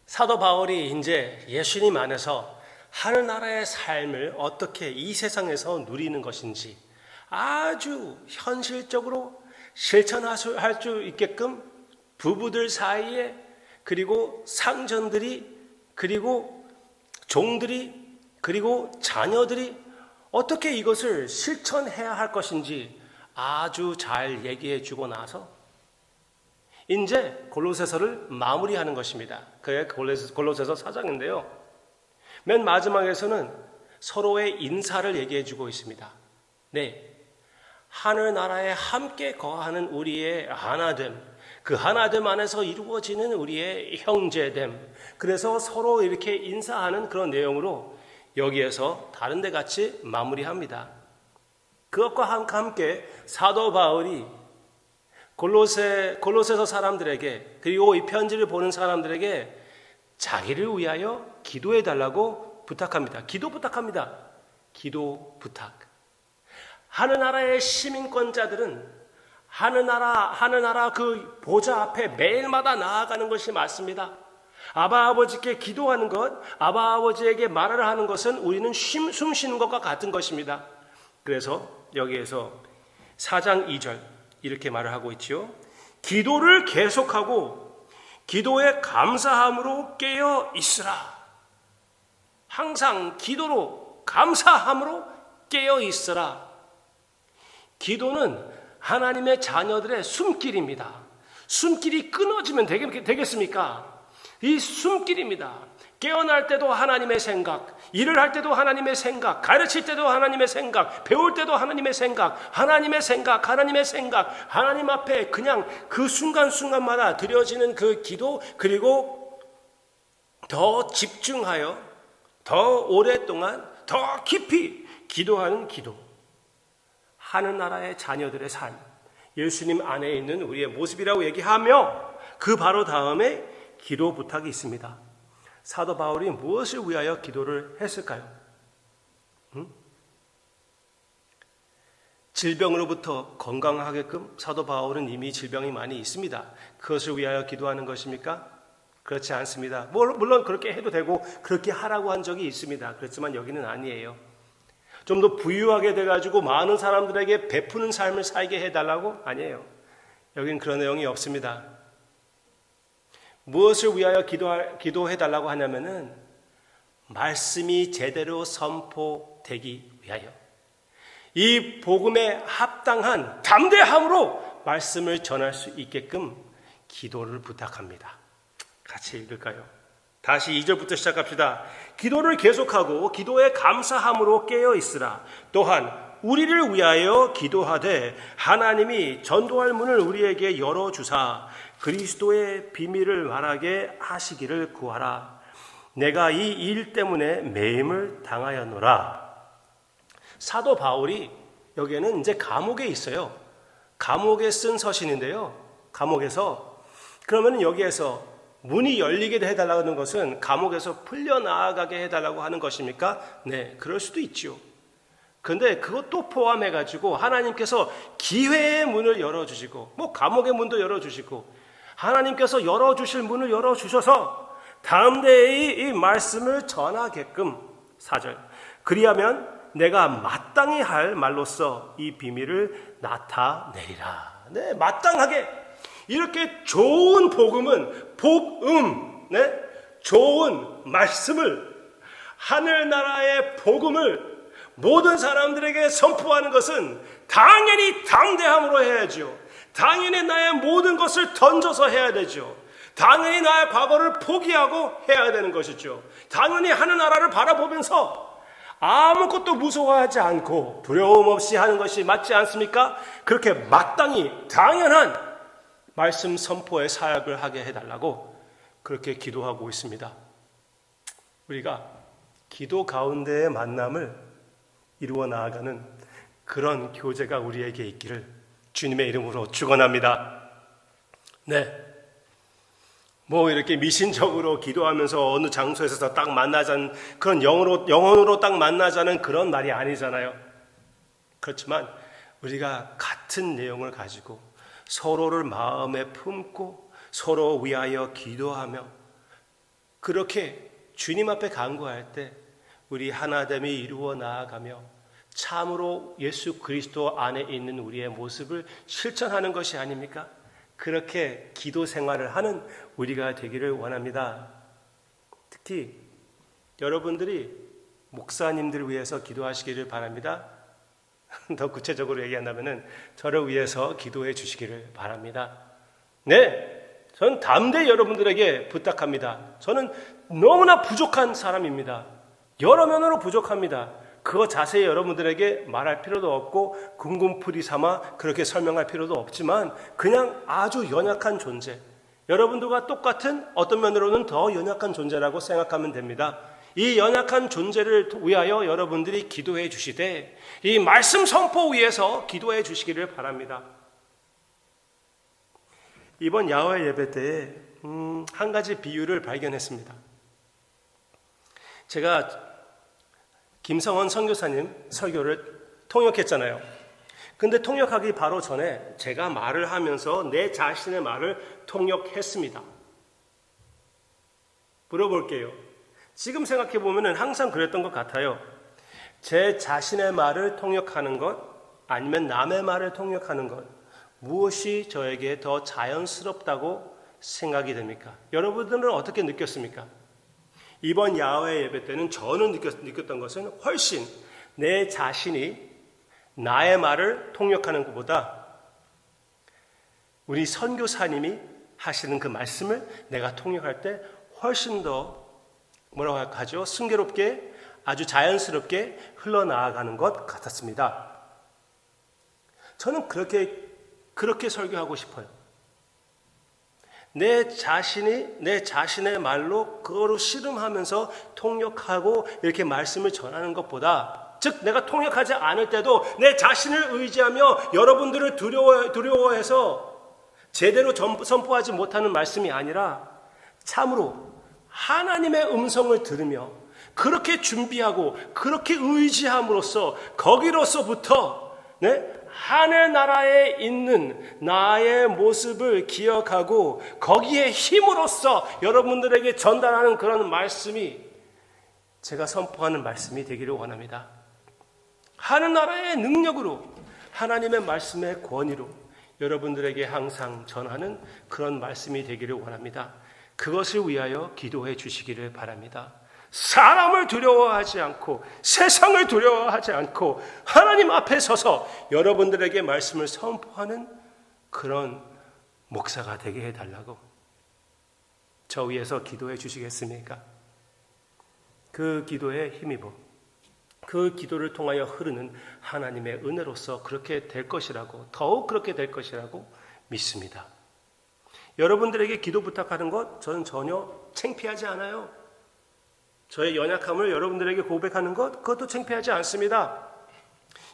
사도 바울이 이제 예수님 안에서 하늘나라의 삶을 어떻게 이 세상에서 누리는 것인지 아주 현실적으로 실천할 수 있게끔 부부들 사이에, 그리고 상전들이, 그리고 종들이, 그리고 자녀들이 어떻게 이것을 실천해야 할 것인지 아주 잘 얘기해 주고 나서 이제 골로새서를 마무리하는 것입니다. 그게 골로새서 4장인데요. 맨 마지막에서는 서로의 인사를 얘기해 주고 있습니다. 네, 하늘나라에 함께 거하는 우리의 하나됨, 그 하나됨 안에서 이루어지는 우리의 형제됨, 그래서 서로 이렇게 인사하는 그런 내용으로 여기에서 다른 데 같이 마무리합니다. 그것과 함께 사도 바울이 골로새서 사람들에게, 그리고 이 편지를 보는 사람들에게 자기를 위하여 기도해 달라고 부탁합니다. 기도 부탁합니다. 기도 부탁. 하늘나라의 시민권자들은 하늘나라 그 보좌 앞에 매일마다 나아가는 것이 맞습니다. 아바 아버지께 기도하는 것, 아바 아버지에게 말을 하는 것은 우리는 숨 쉬는 것과 같은 것입니다. 그래서 여기에서 4장 2절 이렇게 말을 하고 있지요. 기도를 계속하고 기도에 감사함으로 깨어 있으라. 항상 기도로 감사함으로 깨어 있으라. 기도는 하나님의 자녀들의 숨길입니다. 숨길이 끊어지면 되겠습니까? 이 숨길입니다. 깨어날 때도 하나님의 생각, 일을 할 때도 하나님의 생각, 가르칠 때도 하나님의 생각, 배울 때도 하나님의 생각, 하나님의 생각, 하나님의 생각, 하나님 앞에 그냥 그 순간순간마다 드려지는 그 기도, 그리고 더 집중하여 더 오랫동안 더 깊이 기도하는 기도. 하늘나라의 자녀들의 삶, 예수님 안에 있는 우리의 모습이라고 얘기하며 그 바로 다음에 기도 부탁이 있습니다. 사도 바울이 무엇을 위하여 기도를 했을까요? 질병으로부터 건강하게끔 사도 바울은 이미 질병이 많이 있습니다. 그것을 위하여 기도하는 것입니까? 그렇지 않습니다. 물론 그렇게 해도 되고 그렇게 하라고 한 적이 있습니다. 그렇지만 여기는 아니에요. 좀 더 부유하게 돼가지고 많은 사람들에게 베푸는 삶을 살게 해달라고? 아니에요. 여기는 그런 내용이 없습니다. 무엇을 위하여 기도해달라고 하냐면은 말씀이 제대로 선포되기 위하여, 이 복음에 합당한 담대함으로 말씀을 전할 수 있게끔 기도를 부탁합니다. 같이 읽을까요? 다시 2절부터 시작합시다. 기도를 계속하고 기도에 감사함으로 깨어 있으라. 또한 우리를 위하여 기도하되 하나님이 전도할 문을 우리에게 열어주사 그리스도의 비밀을 말하게 하시기를 구하라. 내가 이 일 때문에 매임을 당하였노라. 사도 바울이 여기에는 이제 감옥에 있어요. 감옥에 쓴 서신인데요. 감옥에서, 그러면 여기에서 문이 열리게 해달라고 하는 것은 감옥에서 풀려나가게 해달라고 하는 것입니까? 네, 그럴 수도 있죠. 그런데 그것도 포함해가지고 하나님께서 기회의 문을 열어주시고, 감옥의 문도 열어주시고, 하나님께서 열어주실 문을 열어주셔서 담대히 이 말씀을 전하게끔, 4절, 그리하면 내가 마땅히 할 말로써 이 비밀을 나타내리라. 네, 마땅하게 이렇게 좋은 복음, 네? 좋은 말씀을, 하늘나라의 복음을 모든 사람들에게 선포하는 것은 당연히 담대함으로 해야죠. 당연히 나의 모든 것을 던져서 해야 되죠. 당연히 나의 과거를 포기하고 해야 되는 것이죠. 당연히 하늘나라를 바라보면서 아무것도 무서워하지 않고 두려움 없이 하는 것이 맞지 않습니까? 그렇게 마땅히 당연한 말씀 선포의 사역을 하게 해달라고 그렇게 기도하고 있습니다. 우리가 기도 가운데의 만남을 이루어 나아가는 그런 교제가 우리에게 있기를 주님의 이름으로 축원합니다. 네, 이렇게 미신적으로 기도하면서 어느 장소에서 딱 만나자는 그런 영혼으로 딱 만나자는 그런 말이 아니잖아요. 그렇지만 우리가 같은 내용을 가지고 서로를 마음에 품고 서로 위하여 기도하며 그렇게 주님 앞에 간구할 때 우리 하나됨이 이루어 나아가며 참으로 예수 그리스도 안에 있는 우리의 모습을 실천하는 것이 아닙니까? 그렇게 기도 생활을 하는 우리가 되기를 원합니다. 특히 여러분들이 목사님들을 위해서 기도하시기를 바랍니다. 더 구체적으로 얘기한다면 저를 위해서 기도해 주시기를 바랍니다. 네, 저는 담대히 여러분들에게 부탁합니다. 저는 너무나 부족한 사람입니다. 여러 면으로 부족합니다. 그거 자세히 여러분들에게 말할 필요도 없고 궁금풀이 삼아 그렇게 설명할 필요도 없지만 그냥 아주 연약한 존재, 여러분들과 똑같은 어떤 면으로는 더 연약한 존재라고 생각하면 됩니다. 이 연약한 존재를 위하여 여러분들이 기도해 주시되 이 말씀 선포 위해서 기도해 주시기를 바랍니다. 이번 야외 예배 때에 한 가지 비유를 발견했습니다. 제가 김성원 선교사님 설교를 통역했잖아요. 근데 통역하기 바로 전에 제가 말을 하면서 내 자신의 말을 통역했습니다. 물어볼게요. 지금 생각해 보면 항상 그랬던 것 같아요. 제 자신의 말을 통역하는 것 아니면 남의 말을 통역하는 것, 무엇이 저에게 더 자연스럽다고 생각이 됩니까? 여러분들은 어떻게 느꼈습니까? 이번 야외 예배 때는 저는 느꼈던 것은 훨씬 내 자신이 나의 말을 통역하는 것보다 우리 선교사님이 하시는 그 말씀을 내가 통역할 때 훨씬 더 뭐라고 하죠? 순조롭게 아주 자연스럽게 흘러나아가는 것 같았습니다. 저는 그렇게 설교하고 싶어요. 내 자신의 말로 그거로 씨름하면서 통역하고 이렇게 말씀을 전하는 것보다, 즉 내가 통역하지 않을 때도 내 자신을 의지하며 여러분들을 두려워해서 제대로 선포하지 못하는 말씀이 아니라 참으로 하나님의 음성을 들으며 그렇게 준비하고 그렇게 의지함으로써 거기로서부터 하늘나라에 있는 나의 모습을 기억하고 거기에 힘으로써 여러분들에게 전달하는 그런 말씀이 제가 선포하는 말씀이 되기를 원합니다. 하늘나라의 능력으로 하나님의 말씀의 권위로 여러분들에게 항상 전하는 그런 말씀이 되기를 원합니다. 그것을 위하여 기도해 주시기를 바랍니다. 사람을 두려워하지 않고 세상을 두려워하지 않고 하나님 앞에 서서 여러분들에게 말씀을 선포하는 그런 목사가 되게 해달라고 저 위해서 기도해 주시겠습니까? 그 기도에 힘입어 그 기도를 통하여 흐르는 하나님의 은혜로서 그렇게 될 것이라고, 더욱 그렇게 될 것이라고 믿습니다. 여러분들에게 기도 부탁하는 것 저는 전혀 창피하지 않아요. 저의 연약함을 여러분들에게 고백하는 것, 그것도 창피하지 않습니다.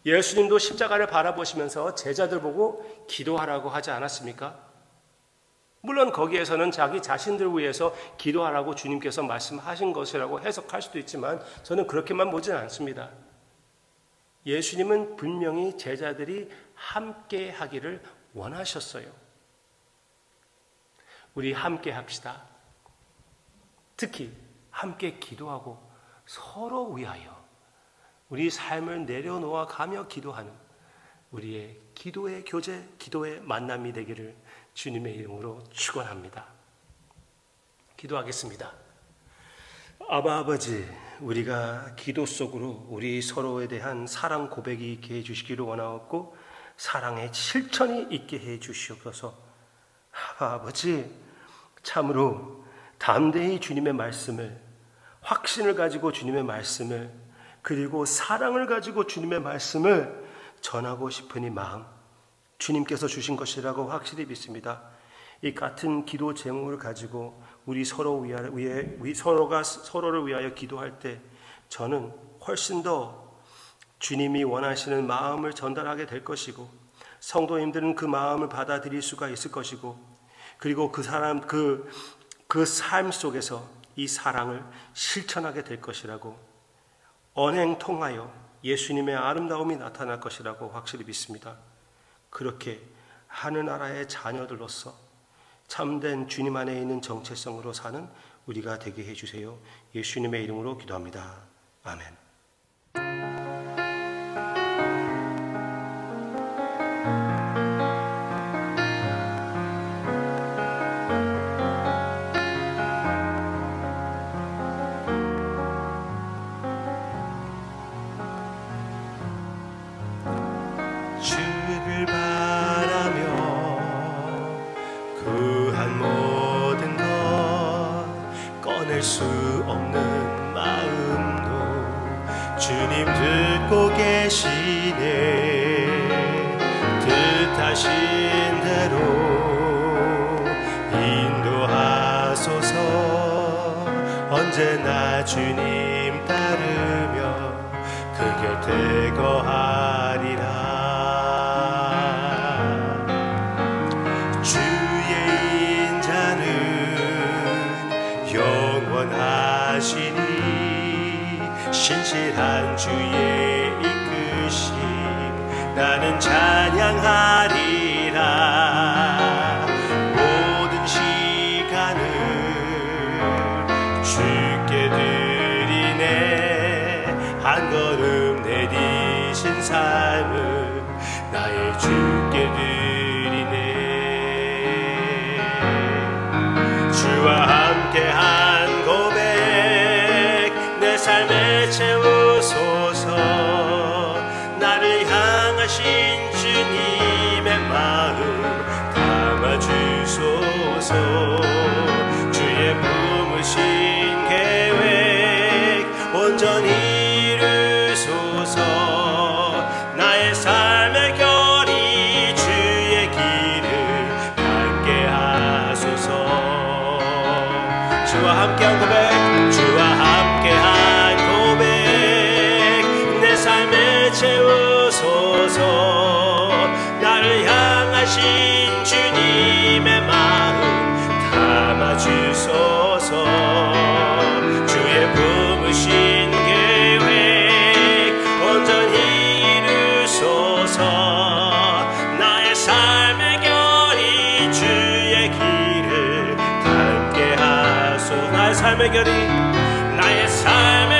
예수님도 십자가를 바라보시면서 제자들 보고 기도하라고 하지 않았습니까? 물론 거기에서는 자기 자신들 위해서 기도하라고 주님께서 말씀하신 것이라고 해석할 수도 있지만 저는 그렇게만 보진 않습니다. 예수님은 분명히 제자들이 함께 하기를 원하셨어요. 우리 함께 합시다. 특히 함께 기도하고 서로 위하여 우리 삶을 내려놓아 가며 기도하는 우리의 기도의 교제, 기도의 만남이 되기를 주님의 이름으로 축원합니다. 기도하겠습니다. 아버지, 우리가 기도 속으로 우리 서로에 대한 사랑 고백이 있게 해주시기를 원하옵고 사랑의 실천이 있게 해주시옵소서. 아버지, 참으로 담대히 주님의 말씀을, 확신을 가지고 주님의 말씀을, 그리고 사랑을 가지고 주님의 말씀을 전하고 싶은 이 마음, 주님께서 주신 것이라고 확실히 믿습니다. 이 같은 기도 제목을 가지고 우리 서로가 서로를 위하여 기도할 때 저는 훨씬 더 주님이 원하시는 마음을 전달하게 될 것이고 성도님들은 그 마음을 받아들일 수가 있을 것이고 그리고 그 삶 속에서 이 사랑을 실천하게 될 것이라고 언행 통하여 예수님의 아름다움이 나타날 것이라고 확실히 믿습니다. 그렇게 하늘나라의 자녀들로서 참된 주님 안에 있는 정체성으로 사는 우리가 되게 해주세요. 예수님의 이름으로 기도합니다. 아멘. 주를 바라며 구한 모든 것 꺼낼 수 없는 마음도 주님 듣고 계시네. 뜻하신 대로 인도하소서. 언제나 주님 따르며 그 곁에 거하리라. 영원하시니 신실한 주의 이끄심 나는 찬양하리라. 모든 시간을 주께 드리네. 한 걸음 내디신 삶을 나의 주께 드리네. 주와 함께한 고백 내 삶에 채우소서. 나를 향하신 주님의 마음 담아주소서. 주의 품으신 계획 온전히 이루소서. 나의 삶의 결이 주의 길을 닿게 하소서. 주와 함께한 고백, 주와 함께한 고백 내 삶에 채우소서. 나를 향하신 주님의 마음 담아주소서. 주의 품으신 계획 온전히 이루소서. 나의 삶의 결이 주의 길을 닮게 하소서. 나의 삶의 결이 나의 삶의